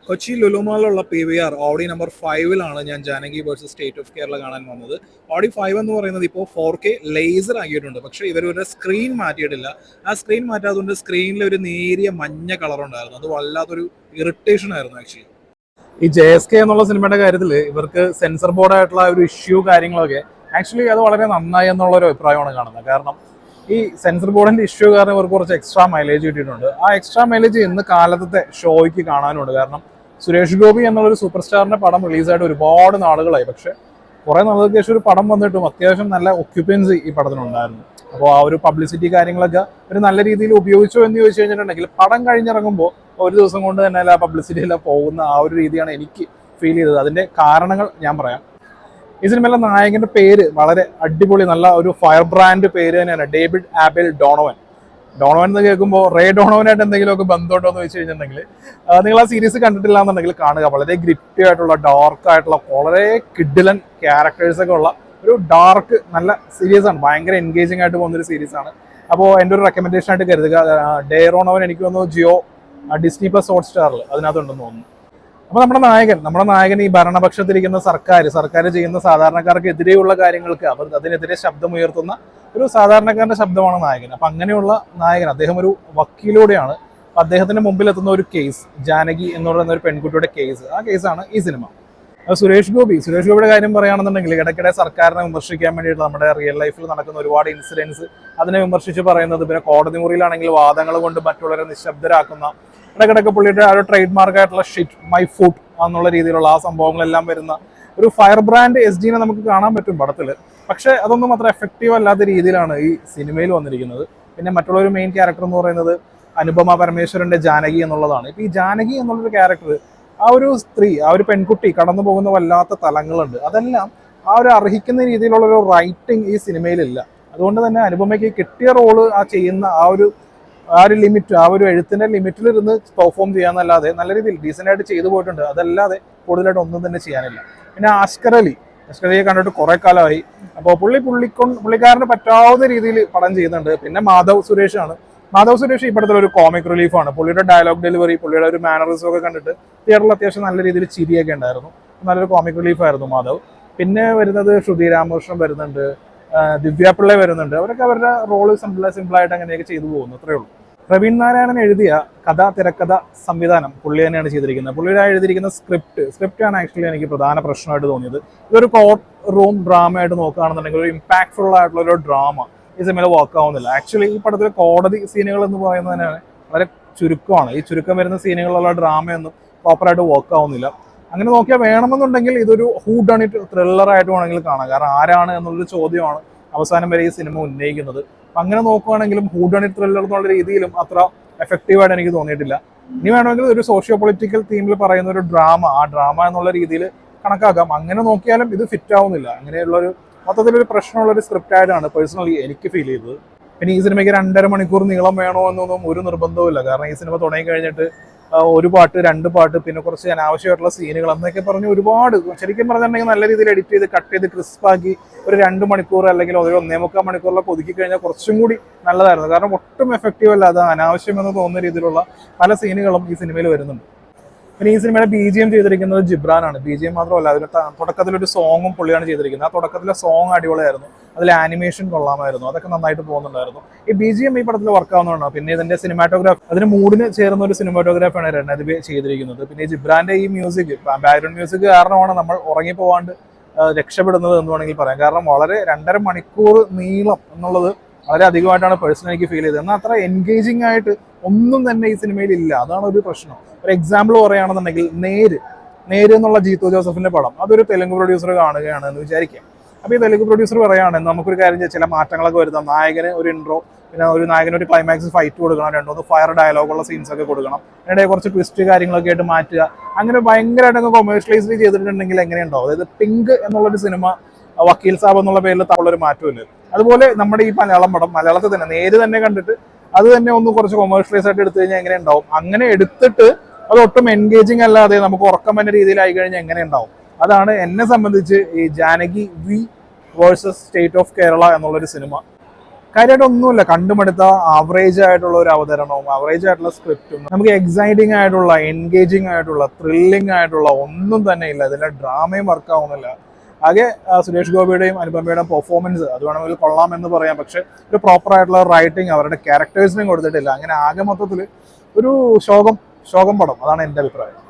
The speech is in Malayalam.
കൊച്ചി ലുലുമാളിലുള്ള PVR ഓഡി നമ്പർ 5-ലാണ് ഞാൻ Janaki versus state of Kerala കാണാൻ വന്നത്. ഓഡി 5 എന്ന് പറയുന്നത് ഇപ്പോൾ 4K ലേസർ ആക്കിയിട്ടുണ്ട്. പക്ഷേ ഇവരൊരു സ്ക്രീൻ മാറ്റിയിട്ടില്ല. ആ സ്ക്രീൻ മാറ്റാത്തതുകൊണ്ട് സ്ക്രീനിൽ ഒരു നേരിയ മഞ്ഞ കളർ ഉണ്ടായിരുന്നു. അത് വല്ലാത്തൊരു ഇറിറ്റേഷൻ ആയിരുന്നു ആക്ച്വലി. ഈ JSK എന്നുള്ള സിനിമയുടെ കാര്യത്തിൽ ഇവർക്ക് സെൻസർ ബോർഡായിട്ടുള്ള ഒരു ഇഷ്യൂ കാര്യങ്ങളൊക്കെ ആക്ച്വലി അത് വളരെ നന്നായി എന്നുള്ള ഒരു അഭിപ്രായമാണ് കാണുന്നത്. കാരണം ഈ സെൻസർ ബോർഡിന്റെ ഇഷ്യൂ കാരണം ഇവർക്ക് കുറച്ച് എക്സ്ട്രാ മൈലേജ് കിട്ടിയിട്ടുണ്ട്. ആ എക്സ്ട്രാ മൈലേജ് ഇന്ന് കാലത്തെ ഷോയ്ക്ക് കാണാനുണ്ട്. കാരണം സുരേഷ് ഗോപി എന്നുള്ളൊരു സൂപ്പർ സ്റ്റാറിന്റെ പടം റിലീസായിട്ട് ഒരുപാട് നാളുകളായി. പക്ഷെ കുറെ നാളുകൾക്ക് ശേഷം ഒരു പടം വന്നിട്ടും അത്യാവശ്യം നല്ല ഒക്യുപ്പൻസി ഈ പടത്തിനുണ്ടായിരുന്നു. അപ്പോൾ ആ ഒരു പബ്ലിസിറ്റി കാര്യങ്ങളൊക്കെ ഒരു നല്ല രീതിയിൽ ഉപയോഗിച്ചു എന്ന് ചോദിച്ചു കഴിഞ്ഞിട്ടുണ്ടെങ്കിൽ പടം കഴിഞ്ഞിറങ്ങുമ്പോൾ ഒരു ദിവസം കൊണ്ട് തന്നെ ആ പബ്ലിസിറ്റി എല്ലാം പോകുന്ന ആ ഒരു രീതിയാണ് എനിക്ക് ഫീൽ ചെയ്തത്. അതിന്റെ കാരണങ്ങൾ ഞാൻ പറയാം. ഈ സിനിമയിലെ നായകന്റെ പേര് വളരെ അടിപൊളി, നല്ല ഒരു ഫയർ ബ്രാൻഡ് പേര് തന്നെയാണ്, ഡേവിഡ് ആബേൽ ഡോണോവൻ. ഡോണോവൻ എന്ന് കേൾക്കുമ്പോൾ റേ ഡോണോവനായിട്ട് എന്തെങ്കിലുമൊക്കെ ബന്ധമുണ്ടോ എന്ന് വെച്ച് കഴിഞ്ഞിട്ടുണ്ടെങ്കിൽ നിങ്ങൾ ആ സീരീസ് കണ്ടിട്ടില്ല എന്നുണ്ടെങ്കിൽ കാണുക. വളരെ ഗ്രിറ്റി ആയിട്ടുള്ള, ഡാർക്ക് ആയിട്ടുള്ള, വളരെ കിഡിലൻ ക്യാരക്ടേഴ്സൊക്കെ ഉള്ള ഒരു ഡാർക്ക് നല്ല സീരീസ് ആണ്. ഭയങ്കര എൻഗേജിംഗ് ആയിട്ട് പോകുന്നൊരു സീരീസ് ആണ്. അപ്പോൾ എൻ്റെ ഒരു റെക്കമെൻഡേഷൻ ആയിട്ട് കരുതുക. ഡേ റോണോവൻ എനിക്ക് തോന്നുന്നു ജിയോ ഡിസ്നി പ്ലസ് ഹോട്ട്സ്റ്റാറിൽ അതിനകത്തുണ്ടെന്ന് തോന്നുന്നു. അപ്പോൾ നമ്മുടെ നായകൻ ഈ ഭരണപക്ഷത്തിരിക്കുന്ന സർക്കാർ ചെയ്യുന്ന സാധാരണക്കാർക്ക് എതിരെയുള്ള കാര്യങ്ങൾക്ക് അതിനെതിരെ ശബ്ദമുയർത്തുന്ന ഒരു സാധാരണക്കാരന്റെ ശബ്ദമാണ് നായകൻ. അപ്പൊ അങ്ങനെയുള്ള നായകൻ അദ്ദേഹം ഒരു വക്കീലൂടെയാണ്. അദ്ദേഹത്തിന്റെ മുമ്പിൽ എത്തുന്ന ഒരു കേസ്, ജാനകി എന്ന് പറയുന്ന ഒരു പെൺകുട്ടിയുടെ കേസ്. ആ കേസാണ് ഈ സിനിമ. സുരേഷ് ഗോപിയുടെ കാര്യം പറയുകയാണെന്നുണ്ടെങ്കിൽ ഇടയ്ക്കിടെ സർക്കാരിനെ വിമർശിക്കാൻ വേണ്ടിയിട്ട് നമ്മുടെ റിയൽ ലൈഫിൽ നടക്കുന്ന ഒരുപാട് ഇൻസിഡൻസ് അതിനെ വിമർശിച്ച് പറയുന്നത്, പിന്നെ കോടതി മുറിയിലാണെങ്കിൽ വാദങ്ങൾ കൊണ്ട് മറ്റുള്ളവരെ നിശബ്ദരാക്കുന്ന, ഇടയ്ക്കിടയ്ക്ക് പുള്ളിയുടെ ആ ഒരു ട്രേഡ് മാർക്കായിട്ടുള്ള ഷിറ്റ് മൈ ഫുഡ് എന്നുള്ള രീതിയിലുള്ള ആ സംഭവങ്ങളെല്ലാം വരുന്ന ഒരു ഫയർ ബ്രാൻഡ് SGനെ നമുക്ക് കാണാൻ പറ്റും പടത്തിൽ. പക്ഷെ അതൊന്നും അത്ര എഫക്റ്റീവ് അല്ലാത്ത രീതിയിലാണ് ഈ സിനിമയിൽ വന്നിരിക്കുന്നത്. പിന്നെ മറ്റുള്ള ഒരു മെയിൻ ക്യാരക്ടർ എന്ന് പറയുന്നത് അനുപമ പരമേശ്വരന്റെ ജാനകി എന്നുള്ളതാണ്. ഇപ്പൊ ഈ ജാനകി എന്നുള്ളൊരു ക്യാരക്ടർ, ആ ഒരു സ്ത്രീ, ആ ഒരു പെൺകുട്ടി കടന്നു പോകുന്ന വല്ലാത്ത തലങ്ങളുണ്ട്. അതെല്ലാം ആ ഒരു അർഹിക്കുന്ന രീതിയിലുള്ള ഒരു റൈറ്റിംഗ് ഈ സിനിമയിലില്ല. അതുകൊണ്ട് തന്നെ അനുപമയ്ക്ക് കിട്ടിയ റോള് ആ ചെയ്യുന്ന ആ ഒരു ലിമിറ്റ്, ആ ഒരു എഴുത്തിന്റെ ലിമിറ്റിലിരുന്ന് പെർഫോം ചെയ്യാന്നല്ലാതെ നല്ല രീതിയിൽ ഡീസൻ്റ് ആയിട്ട് ചെയ്തു പോയിട്ടുണ്ട്. അതല്ലാതെ കൂടുതലായിട്ട് ഒന്നും തന്നെ ചെയ്യാനില്ല. പിന്നെ അസ്കറിയെ കണ്ടിട്ട് കുറെ കാലമായി. അപ്പോൾ പുള്ളിക്കാരന് പറ്റാവുന്ന രീതിയിൽ പടം ചെയ്യുന്നുണ്ട്. പിന്നെ മാധവ് സുരേഷ് ഈ പടത്തിൽ ഒരു കോമിക് റിലീഫാണ്. പുള്ളിയുടെ ഡയലോഗ് ഡെലിവറി, പുള്ളിയുടെ ഒരു മാനറിസം ഒക്കെ കണ്ടിട്ട് തിയേറ്ററിൽ അത്യാവശ്യം നല്ല രീതിയിൽ ചിരിയൊക്കെ ഉണ്ടായിരുന്നു. നല്ലൊരു കോമിക് റിലീഫായിരുന്നു മാധവ്. പിന്നെ വരുന്നത് ശ്രുതി രാമകൃഷ്ണൻ വരുന്നുണ്ട്, ദിവ്യ പിള്ളை വരുന്നുണ്ട്. അവരൊക്കെ അവരുടെ റോള് സിമ്പിളായിട്ട് അങ്ങനെയൊക്കെ ചെയ്തു പോകുന്നു, അത്രേ ഉള്ളൂ. പ്രവീൺ നാരായണൻ എഴുതിയ കഥ, തിരക്കഥ, സംവിധാനം പുള്ളി തന്നെയാണ് ചെയ്തിരിക്കുന്നത്. പുള്ളിയുടെ എഴുതിയിരിക്കുന്ന സ്ക്രിപ്റ്റാണ് ആക്ച്വലി എനിക്ക് പ്രധാന പ്രശ്നമായിട്ട് തോന്നിയത്. ഇതൊരു കോർട്ട് റൂം ഡ്രാമ ആയിട്ട് നോക്കുകയാണെന്നുണ്ടെങ്കിൽ ഒരു ഇമ്പാക്ട്ഫുൾ ആയിട്ടുള്ള ഒരു ഡ്രാമ ഈ സിനിമയിൽ വർക്ക് ആവുന്നില്ല. ആക്ച്വലി ഈ പടത്തിൽ കോടതി സീനുകൾ എന്ന് പറയുന്നത് തന്നെ വളരെ ചുരുക്കമാണ്. ഈ ചുരുക്കം വരുന്ന സീനുകളുള്ള ഡ്രാമയൊന്നും പ്രോപ്പറായിട്ട് വർക്ക് ആവുന്നില്ല. അങ്ങനെ നോക്കിയാൽ വേണമെന്നുണ്ടെങ്കിൽ ഇതൊരു ഹൂ ഡൺ ഇറ്റ് ത്രില്ലർ ആയിട്ട് വേണമെങ്കിൽ കാണാം. കാരണം ആരാണ് എന്നുള്ളൊരു ചോദ്യമാണ് അവസാനം വരെ ഈ സിനിമ ഉന്നയിക്കുന്നത്. അപ്പം അങ്ങനെ നോക്കുകയാണെങ്കിലും ഹൂ ഡൺ ഇറ്റ് ത്രില്ലർ എന്നുള്ള രീതിയിലും അത്ര എഫക്റ്റീവായിട്ട് എനിക്ക് തോന്നിയിട്ടില്ല. ഇനി വേണമെങ്കിൽ ഒരു സോഷ്യോ പൊളിറ്റിക്കൽ തീമിൽ പറയുന്ന ഒരു ഡ്രാമ എന്നുള്ള രീതിയിൽ കണക്കാക്കാം. അങ്ങനെ നോക്കിയാലും ഇത് ഫിറ്റ് ആവുന്നില്ല. അങ്ങനെയുള്ളൊരു മൊത്തത്തിലൊരു പ്രശ്നമുള്ളൊരു സ്ക്രിപ്റ്റ് ആയിട്ടാണ് പേഴ്സണലി എനിക്ക് ഫീൽ ചെയ്തത്. പിന്നെ ഈ സിനിമയ്ക്ക് 2.5 മണിക്കൂർ നീളം വേണോ എന്നൊന്നും ഒരു നിർബന്ധവുമില്ല. കാരണം ഈ സിനിമ തുടങ്ങി കഴിഞ്ഞിട്ട് ഒരു പാട്ട്, 2 പാട്ട്, പിന്നെ കുറച്ച് അനാവശ്യമായിട്ടുള്ള സീനുകൾ എന്നൊക്കെ പറഞ്ഞ് ഒരുപാട്, ശരിക്കും പറഞ്ഞിട്ടുണ്ടെങ്കിൽ നല്ല രീതിയിൽ എഡിറ്റ് ചെയ്ത് കട്ട് ചെയ്ത് ക്രിസ്പാക്കി ഒരു 2 മണിക്കൂർ അല്ലെങ്കിൽ ഒരു 1.25 മണിക്കൂറിലൊക്കെ ഒതുക്കി കഴിഞ്ഞാൽ കുറച്ചും കൂടി നല്ലതായിരുന്നു. കാരണം ഒട്ടും എഫക്റ്റീവ് അല്ലാതെ അനാവശ്യമെന്ന് തോന്നുന്ന രീതിയിലുള്ള പല സീനുകളും ഈ സിനിമയിൽ വരുന്നുണ്ട്. പിന്നെ ഈ സിനിമയുടെ BGM ചെയ്തിരിക്കുന്നത് ജിബ്രാനാണ്. BGM മാത്രമല്ല, അതിന് തുടക്കത്തിലൊരു സോങ്ങും പുള്ളിയാണ് ചെയ്തിരിക്കുന്നത്. ആ തുടക്കത്തിലെ സോങ് അടിപൊളിയായിരുന്നു. അതിൽ ആനിമേഷൻ കൊള്ളാമായിരുന്നു. അതൊക്കെ നന്നായിട്ട് പോകുന്നുണ്ടായിരുന്നു. ഈ BGM ഈ പടത്തിൽ വർക്ക് ആവുന്നതാണ്. പിന്നെ ഇതിന്റെ സിനിമാറ്റോഗ്രാഫി, അതിന് മൂഡിന് ചേർന്ന ഒരു സിനിമാറ്റോഗ്രാഫിയാണ് രണദീപ് ചെയ്തിരിക്കുന്നത്. പിന്നെ ജിബ്രാന്റെ ഈ മ്യൂസിക്, ബാക്ക്ഗ്രൗണ്ട് മ്യൂസിക് കാരണമാണ് നമ്മൾ ഉറങ്ങിപ്പോവാണ്ട് രക്ഷപ്പെടുന്നത് എന്ന് വേണമെങ്കിൽ പറയാം. കാരണം വളരെ 2.5 മണിക്കൂർ നീളം എന്നുള്ളത് വളരെ അധികമായിട്ടാണ് പേഴ്സണൽ എനിക്ക് ഫീൽ ചെയ്തത്. എന്നാൽ അത്ര എൻഗേജിംഗ് ആയിട്ട് ഒന്നും തന്നെ ഈ സിനിമയിൽ ഇല്ല. അതാണ് ഒരു പ്രശ്നം. ഒരു എക്സാമ്പിൾ പറയുകയാണെന്നുണ്ടെങ്കിൽ നേര് എന്നുള്ള ജീത്തു ജോസഫിന്റെ പടം, അതൊരു തെലുങ്ക് പ്രൊഡ്യൂസർ കാണുകയാണ് എന്ന് വിചാരിക്കാം. അപ്പോൾ ഈ തെലുങ്ക് പ്രൊഡ്യൂസർ പറയുകയാണ്, നമുക്കൊരു കാര്യം ചെയ്യാം, ചില മാറ്റങ്ങളൊക്കെ വരുത്താം. നായകന് ഒരു ഇൻട്രോ, പിന്നെ നായകന് ഒരു ക്ലൈമാക്സ് ഫൈറ്റ് കൊടുക്കണം, 2-3 ഫയർ ഡയലോഗുള്ള സീൻസ് ഒക്കെ കൊടുക്കണം, അതിനിടെ കുറച്ച് ട്വിസ്റ്റ് കാര്യങ്ങളൊക്കെ ആയിട്ട് മാറ്റുക. അങ്ങനെ ഭയങ്കരമായിട്ട് കൊമേഴ്ഷ്യലൈസ് ചെയ്തിട്ടുണ്ടെങ്കിൽ എങ്ങനെയുണ്ടാവും? അതായത് പിങ്ക് എന്നുള്ളൊരു സിനിമ വക്കീൽ സാബ് എന്നുള്ള പേരിൽ തള്ളൊരു മാറ്റമില്ല. അതുപോലെ നമ്മുടെ ഈ മലയാളത്തിൽ തന്നെ നേര് തന്നെ കണ്ടിട്ട് അത് തന്നെ ഒന്ന് കുറച്ച് കൊമേഴ്ഷ്യലൈസ് ആയിട്ട് എടുത്തു കഴിഞ്ഞാൽ എങ്ങനെ ഉണ്ടാവും? അങ്ങനെ എടുത്തിട്ട് അത് ഒട്ടും എൻഗേജിങ് അല്ലാതെ നമുക്ക് ഉറക്കം വരുന്ന രീതിയിലായി കഴിഞ്ഞാൽ എങ്ങനെ ഉണ്ടാവും? അതാണ് എന്നെ സംബന്ധിച്ച് ഈ Janaki versus state of Kerala എന്നുള്ളൊരു സിനിമ കാര്യമായിട്ടൊന്നുമില്ല, കണ്ടുമടുത്ത ആവറേജ് ആയിട്ടുള്ള ഒരു അവതരണവും ആവറേജ് ആയിട്ടുള്ള സ്ക്രിപ്റ്റും, നമുക്ക് എക്സൈറ്റിംഗ് ആയിട്ടുള്ള, എൻഗേജിങ് ആയിട്ടുള്ള, ത്രില്ലിംഗ് ആയിട്ടുള്ള ഒന്നും തന്നെ ഇല്ല. ഇതിന്റെ ഡ്രാമയും വർക്ക് ആവുന്നില്ല. ആകെ സുരേഷ് ഗോപിയുടെയും അനുപമയുടെയും പെർഫോമൻസ് അത് വേണമെങ്കിൽ കൊള്ളാം എന്ന് പറയാം, പക്ഷെ ഒരു പ്രോപ്പർ ആയിട്ടുള്ള റൈറ്റിംഗ് അവരുടെ ക്യാരക്ടേഴ്സിനും കൊടുത്തിട്ടില്ല. അങ്ങനെ ആകെ മൊത്തത്തിൽ ഒരു ശോകം പടം. അതാണ് എൻ്റെ അഭിപ്രായം.